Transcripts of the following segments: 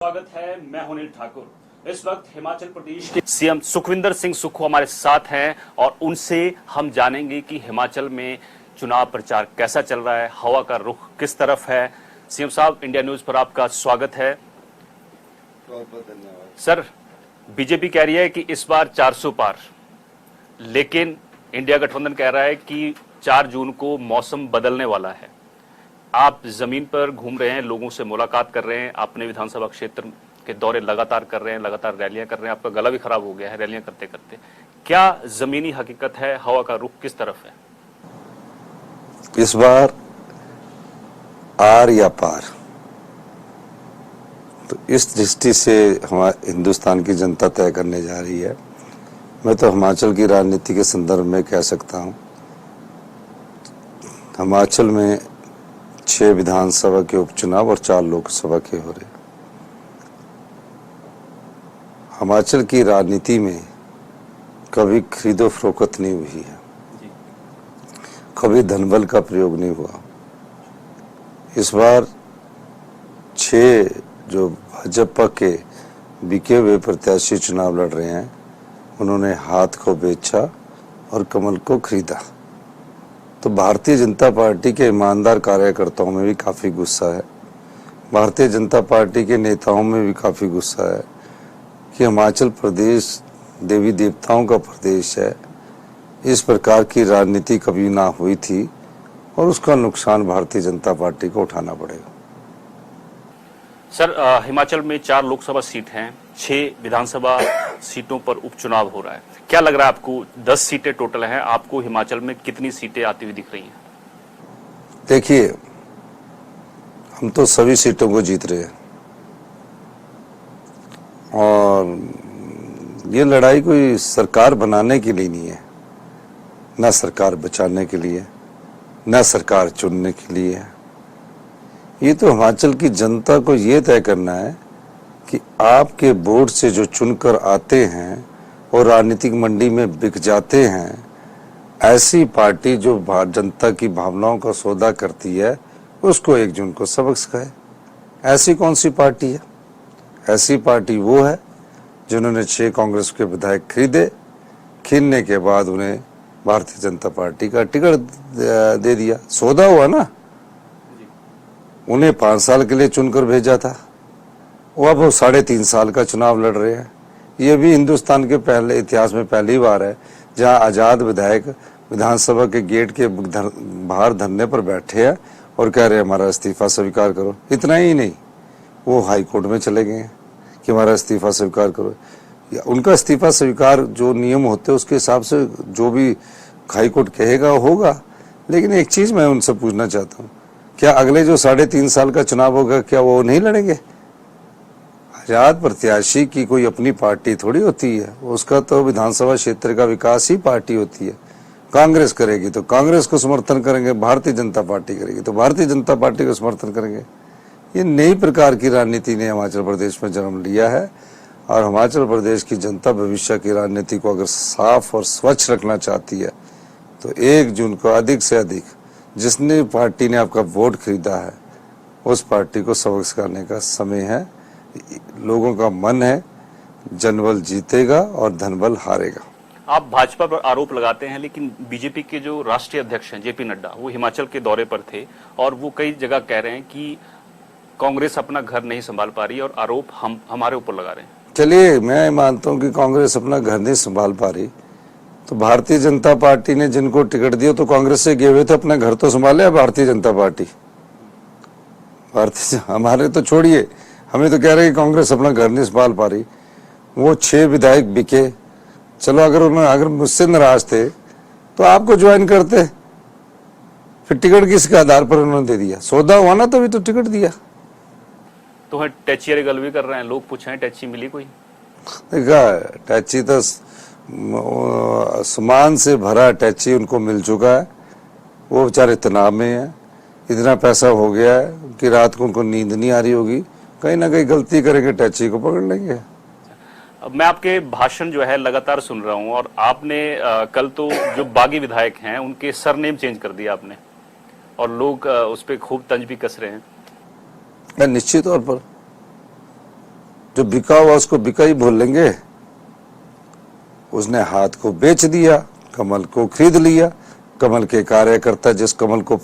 स्वागत है। मैं हूं अनिल ठाकुर। इस वक्त हिमाचल प्रदेश के सीएम सुखविंदर सिंह सुक्खू हमारे साथ हैं और उनसे हम जानेंगे कि हिमाचल में चुनाव प्रचार कैसा चल रहा है, हवा का रुख किस तरफ है। सीएम साहब, इंडिया न्यूज पर आपका स्वागत है। बहुत बहुत धन्यवाद। सर, बीजेपी कह रही है कि इस बार 400 पार, लेकिन इंडिया गठबंधन कह रहा है कि 4 जून को मौसम बदलने वाला है। आप जमीन पर घूम रहे हैं, लोगों से मुलाकात कर रहे हैं, अपने विधानसभा क्षेत्र के दौरे लगातार कर रहे हैं, लगातार रैलियां कर रहे हैं। आपका गला भी खराब हो गया है रैलियां करते करते। क्या जमीनी हकीकत है, हवा का रुख किस तरफ है? इस बार आर या पार, तो इस दृष्टि से हमारे हिंदुस्तान की जनता तय करने जा रही है। मैं तो हिमाचल की राजनीति के संदर्भ में कह सकता हूं, हिमाचल में 6 विधानसभा के उपचुनाव और 4 लोकसभा के हो रहे। हिमाचल की राजनीति में कभी खरीदो फरोख्त नहीं हुई है, कभी धनबल का प्रयोग नहीं हुआ। इस बार 6 जो भाजपा के बिके हुए प्रत्याशी चुनाव लड़ रहे हैं, उन्होंने हाथ को बेचा और कमल को खरीदा। तो भारतीय जनता पार्टी के ईमानदार कार्यकर्ताओं में भी काफी गुस्सा है, भारतीय जनता पार्टी के नेताओं में भी काफी गुस्सा है कि हिमाचल प्रदेश देवी देवताओं का प्रदेश है। इस प्रकार की राजनीति कभी ना हुई थी और उसका नुकसान भारतीय जनता पार्टी को उठाना पड़ेगा। सर, हिमाचल में 4 लोकसभा सीट हैं, 6 विधानसभा सीटों पर उपचुनाव हो रहा है। क्या लग रहा है आपको? 10 सीटें टोटल हैं। आपको हिमाचल में कितनी सीटें आती हुई दिख रही हैं? देखिए, हम तो सभी सीटों को जीत रहे हैं और ये लड़ाई कोई सरकार बनाने के लिए नहीं है, ना सरकार बचाने के लिए, ना सरकार चुनने के लिए है। ये तो हिमाचल की जनता को ये तय करना है कि आपके वोट से जो चुनकर आते हैं और राजनीतिक मंडी में बिक जाते हैं, ऐसी पार्टी जो जनता की भावनाओं का सौदा करती है, उसको 1 जून को सबक सिखाए। ऐसी कौन सी पार्टी है? ऐसी पार्टी वो है जिन्होंने 6 कांग्रेस के विधायक खरीदने के बाद उन्हें भारतीय जनता पार्टी का टिकट दे दिया। सौदा हुआ ना, उन्हें 5 साल के लिए चुनकर भेजा था, अब वो 3.5 साल का चुनाव लड़ रहे हैं। ये भी हिंदुस्तान के पहले इतिहास में पहली बार है जहां आजाद विधायक विधानसभा के गेट के बाहर धरने पर बैठे हैं और कह रहे हैं हमारा इस्तीफा स्वीकार करो। इतना ही नहीं, वो हाई कोर्ट में चले गए हैं कि हमारा इस्तीफा स्वीकार करो। उनका इस्तीफा स्वीकार जो नियम होते हैं उसके हिसाब से जो भी हाई कोर्ट कहेगा होगा। लेकिन एक चीज मैं उनसे पूछना चाहता हूँ, क्या अगले जो 3.5 साल का चुनाव होगा, क्या वो नहीं लड़ेंगे? आजाद प्रत्याशी की कोई अपनी पार्टी थोड़ी होती है, उसका तो विधानसभा क्षेत्र का विकास ही पार्टी होती है। कांग्रेस करेगी तो कांग्रेस को समर्थन करेंगे, भारतीय जनता पार्टी करेगी तो भारतीय जनता पार्टी को समर्थन करेंगे। ये नई प्रकार की राजनीति ने हिमाचल प्रदेश में जन्म लिया है और हिमाचल प्रदेश की जनता भविष्य की राजनीति को अगर साफ और स्वच्छ रखना चाहती है तो 1 जून को अधिक से अधिक जिसने पार्टी ने आपका वोट खरीदा है, उस पार्टी को सबक सिखाने का समय है। लोगों का मन है, जनबल जीतेगा और धनबल हारेगा। आप भाजपा पर आरोप लगाते हैं, लेकिन बीजेपी के जो राष्ट्रीय अध्यक्ष हैं जेपी नड्डा, वो हिमाचल के दौरे पर थे और वो कई जगह कह रहे हैं कि कांग्रेस अपना घर नहीं संभाल पा रही और आरोप हमारे ऊपर लगा रहे हैं। चलिए, मैं मानता हूं कि कांग्रेस अपना घर नहीं संभाल पा रही, तो भारतीय जनता पार्टी ने जिनको टिकट दिया तो कांग्रेस से गए हुए थे, अपना घर तो संभाले भारतीय जनता पार्टी। हमारे तो छोड़िए, हमें तो कह रहे हैं कि कांग्रेस अपना घर नहीं संभाल पा रही। वो 6 विधायक बिके, चलो अगर मुझसे नाराज थे तो आपको ज्वाइन करते, फिर टिकट किसके आधार पर उन्होंने दे दिया? सौदा हुआ ना तभी तो टिकट दिया। तो टैची गल भी कर रहे हैं लोग, पूछे टैची मिली कोई? देखा, टैची तो सामान से भरा टैची उनको मिल चुका है। वो बेचारे तनाव में है, इतना पैसा हो गया है कि रात को उनको नींद नहीं आ रही होगी, कहीं ना कहीं गलती करेंगे, टैची को पकड़ लेंगे। अब मैं आपके भाषण जो है लगातार सुन रहा हूं और आपने कल तो जो बागी विधायक हैं उनके सरनेम चेंज कर दिया आपने और लोग उस पर खूब तंज भी कस रहे हैं। निश्चित तौर पर जो बिका हुआ उसको बिका ही बोल लेंगे। उसने हाथ को बेच दिया, कमल को खरीद लिया। कमल के कार्यकर्ता जिस कमल को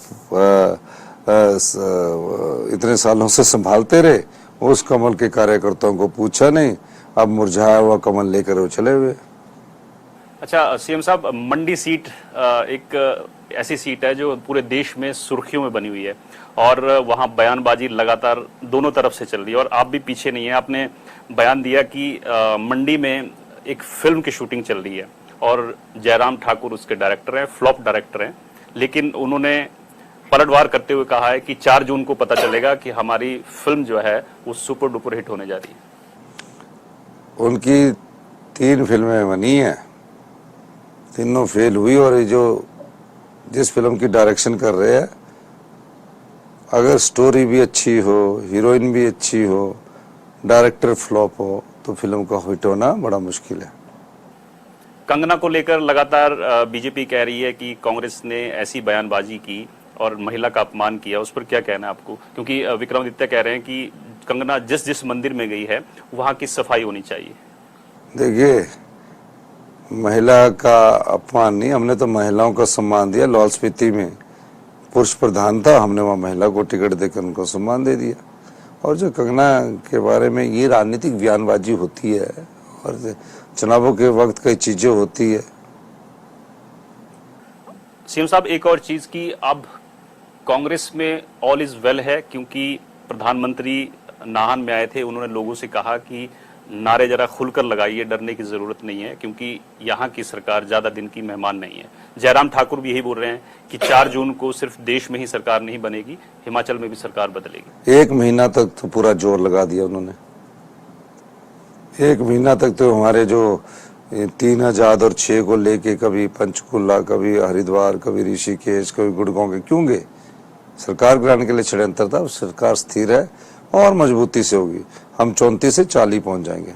इतने सालों से संभालते रहे, उस कमल के कार्यकर्ताओं को पूछा नहीं, अब मुरझाया हुआ कमल लेकर वो चले हुए। अच्छा सीएम साहब, मंडी सीट एक ऐसी सीट है जो पूरे देश में सुर्खियों में बनी हुई है और वहां बयानबाजी लगातार दोनों तरफ से चल रही है और आप भी पीछे नहीं है। आपने बयान दिया कि मंडी में एक फिल्म की शूटिंग चल रही है और जयराम ठाकुर उसके डायरेक्टर हैं, फ्लॉप डायरेक्टर हैं, लेकिन उन्होंने पलटवार करते हुए कहा है कि 4 जून को पता चलेगा कि हमारी फिल्म जो है वो सुपर डुपर हिट होने जा रही है। उनकी 3 फिल्में बनी हैं, तीनों फेल हुई और ये जो जिस फिल्म की डायरेक्शन कर रहे हैं, अगर स्टोरी भी अच्छी हो, हीरोइन भी अच्छी हो, डायरेक्टर फ्लॉप हो, तो फिल्म का हिट होना बड़ा मुश्किल है। कंगना को लेकर लगातार बीजेपी कह रही है कि कांग्रेस ने ऐसी बयानबाजी की और महिला का अपमान किया, उस पर क्या कहना है आपको? क्योंकि विक्रमादित्य कह रहे हैं कि कंगना जिस जिस मंदिर में गई है वहां की सफाई होनी चाहिए। देखिए, महिला का अपमान नहीं, हमने तो महिलाओं का सम्मान दिया। लाहौल स्पीति में पुरुष प्रधान था, हमने वहां महिला को टिकट देकर उनको सम्मान दे दिया। और जो कंगना के बारे में ये राजनीतिक बयानबाजी होती है और चुनावों के वक्त कई चीजें होती है। सीएम साहब, एक और चीज की अब कांग्रेस में ऑल इज वेल है, क्योंकि प्रधानमंत्री नाहन में आए थे, उन्होंने लोगों से कहा कि नारे जरा खुलकर लगाइए, डरने की जरूरत नहीं है, क्योंकि यहाँ की सरकार ज्यादा दिन की मेहमान नहीं है। जयराम ठाकुर भी यही बोल रहे हैं कि 4 जून को सिर्फ देश में ही सरकार नहीं बनेगी, हिमाचल में भी सरकार बदलेगी। 1 महीना तक तो पूरा जोर लगा दिया उन्होंने। 1 महीना तक तो हमारे जो 3 आजाद और 6 को लेके कभी पंचकुला, कभी हरिद्वार, कभी ऋषिकेश, कभी गुड़गांव के क्यों गए? सरकार गिराने के लिए षड्यंत्र था। सरकार स्थिर है और मजबूती से होगी। हम 34 से 40 पहुंच जाएंगे।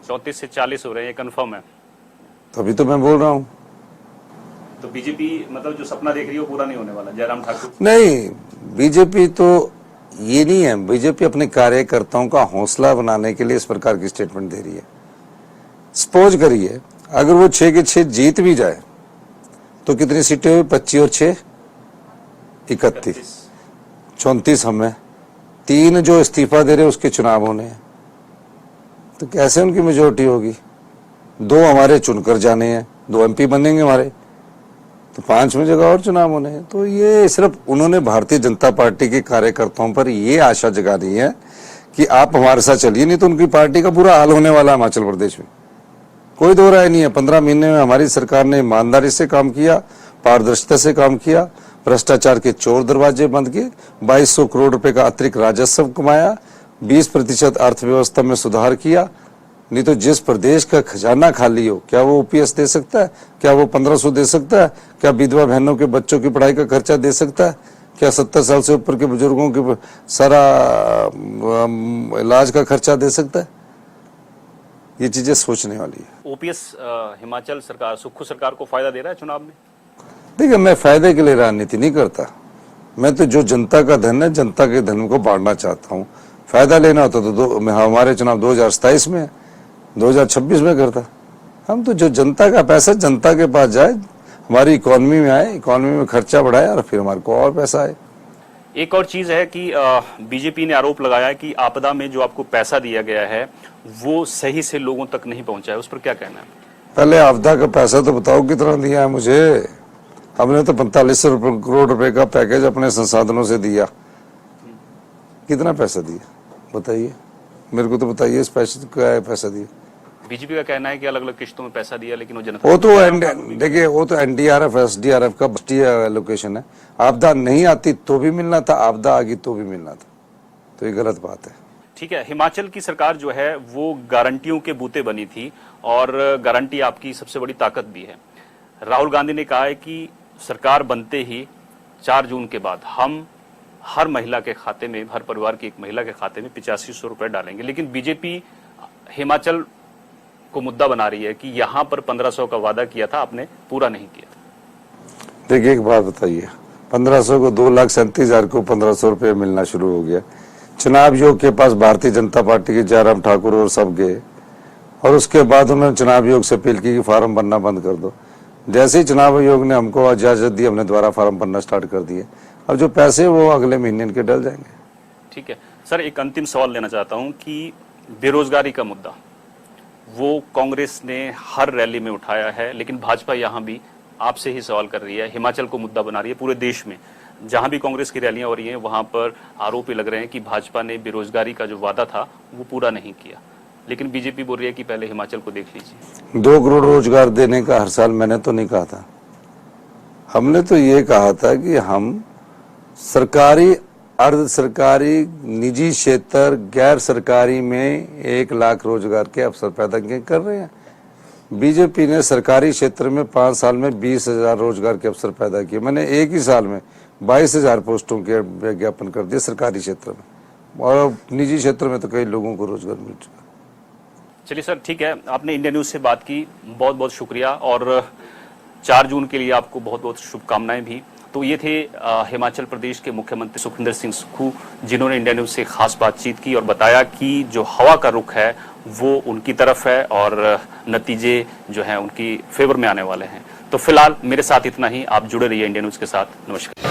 34 से 40 हो रहे हैं, ये कंफर्म है? तभी तो मैं बोल रहा हूँ। तो बीजेपी मतलब जो सपना देख रही है वो पूरा नहीं होने वाला, जयराम ठाकुर? नहीं, बीजेपी तो ये नहीं है। बीजेपी अपने कार्यकर्ताओं का हौसला बनाने के लिए इस प्रकार की स्टेटमेंट दे रही है। सपोज करिए अगर वो 6 के 6 जीत भी जाए तो कितनी सीटें हुई? 25 और 6 31, 34 हमें, 3 जो इस्तीफा दे रहे उसके चुनाव होने हैं, तो कैसे उनकी मेजोरिटी होगी? 2 हमारे चुनकर जाने हैं, 2 एमपी बनेंगे हमारे, तो 5वीं जगह और चुनाव होने हैं। तो ये सिर्फ उन्होंने भारतीय जनता पार्टी के कार्यकर्ताओं पर ये आशा जगानी है कि आप हमारे साथ चलिए, नहीं तो उनकी पार्टी का बुरा हाल होने वाला है हिमाचल प्रदेश में। कोई दो राय नहीं है। 15 महीने में हमारी सरकार ने ईमानदारी से काम किया, पारदर्शिता से काम किया, भ्रष्टाचार के चोर दरवाजे बंद किए, 2200 करोड़ रुपए का अतिरिक्त राजस्व कमाया, 20% अर्थव्यवस्था में सुधार किया। नहीं तो जिस प्रदेश का खजाना खाली हो, क्या वो ओपीएस दे सकता है? क्या वो 1500 दे सकता है? क्या विधवा बहनों के बच्चों की पढ़ाई का खर्चा दे सकता है? क्या 70 साल से ऊपर के बुजुर्गों के सारा इलाज का खर्चा दे सकता है? ये चीजें सोचने वाली है। ओपीएस हिमाचल सरकार, सुक्खू सरकार को फायदा दे रहा है चुनाव में? देखिए, मैं फायदे के लिए राजनीति नहीं करता। मैं तो जो जनता का धन है, जनता के धन को बांटना चाहता हूँ। फायदा लेना होता तो हमारे चुनाव 2027 में, 2026 में करता। हम तो जो जनता का पैसा जनता के पास जाए, हमारी इकोनॉमी में आए, इकोनॉमी में खर्चा बढ़ाए और फिर हमारे को और पैसा आए। एक और चीज है कि बीजेपी ने आरोप लगाया है कि आपदा में जो आपको पैसा दिया गया है वो सही से लोगों तक नहीं पहुंचा है, उस पर क्या कहना है? पहले आपदा का पैसा तो बताओ कितना दिया है मुझे। हमने तो 45 करोड़ रुपए का पैकेज अपने संसाधनों से दिया। कितना पैसा दिया बताइए, मेरे को तो बताइए। इस पैसे क्या है पैसा दिया? बीजेपी का कहना है कि अलग अलग किश्तों में पैसा दिया, लेकिन वो जनता वो तो देखिए, वो तो एनडीआरएफ एसडीआरएफ का एलोकेशन है। आपदा नहीं आती तो भी मिलना था, आपदा आ गई तो भी मिलना था, तो ये गलत बात है। ठीक है, हिमाचल की सरकार जो है वो गारंटियों के बूते बनी थी और गारंटी आपकी सबसे बड़ी ताकत भी है। राहुल गांधी ने कहा है कि सरकार बनते ही 4 जून के बाद हम हर महिला के खाते में, हर परिवार की एक महिला के खाते में 8500 रुपए डालेंगे, लेकिन बीजेपी हिमाचल को मुद्दा बना रही है कि यहां पर 1500 का वादा किया था, आपने पूरा नहीं किया। देखिए, एक बात बताइए, 1500 को 2,37,000 को 1500 रुपये मिलना शुरू हो गया। चुनाव आयोग के पास भारतीय जनता पार्टी के जयराम ठाकुर और सब गए और उसके बाद उन्होंने चुनाव आयोग से अपील की कि फार्म भरना बंद कर दो। जैसे ही चुनाव आयोग ने हमको इजाजत दी, हमने दोबारा फार्म भरना स्टार्ट कर दिए। अब जो पैसे वो अगले महीने इनके डल जाएंगे। ठीक है सर, एक अंतिम सवाल लेना चाहता हूं कि बेरोजगारी का मुद्दा वो कांग्रेस ने हर रैली में उठाया है, लेकिन भाजपा यहां भी आपसे ही सवाल कर रही है, हिमाचल को मुद्दा बना रही है। पूरे देश में जहां भी कांग्रेस की रैलियां हो रही हैं वहां पर आरोप लग रहे हैं कि भाजपा ने बेरोजगारी का जो वादा था वो पूरा नहीं किया, लेकिन बीजेपी बोल रही है कि पहले हिमाचल को देख लीजिए। 2 करोड़ रोजगार देने का हर साल मैंने तो नहीं कहा था। हमने तो ये कहा था कि हम सरकारी, अर्ध सरकारी, निजी क्षेत्र, गैर सरकारी में 1 लाख रोजगार के अवसर पैदा कर रहे हैं। बीजेपी ने सरकारी क्षेत्र में 5 साल में 20,000 रोजगार के अवसर पैदा किए। मैंने एक ही साल में 22,000 पोस्टों के विज्ञापन कर दिए सरकारी क्षेत्र में, और निजी क्षेत्र में तो कई लोगों को रोजगार मिल चुका। चलिए सर, ठीक है, आपने इंडिया न्यूज से बात की, बहुत बहुत शुक्रिया, और 4 जून के लिए आपको बहुत बहुत शुभकामनाएं भी। तो ये थे हिमाचल प्रदेश के मुख्यमंत्री सुखविंदर सिंह सुक्खू, जिन्होंने इंडिया न्यूज से खास बातचीत की और बताया कि जो हवा का रुख है वो उनकी तरफ है और नतीजे जो हैं उनकी फेवर में आने वाले हैं। तो फिलहाल मेरे साथ इतना ही। आप जुड़े रहिए इंडिया न्यूज के साथ। नमस्कार।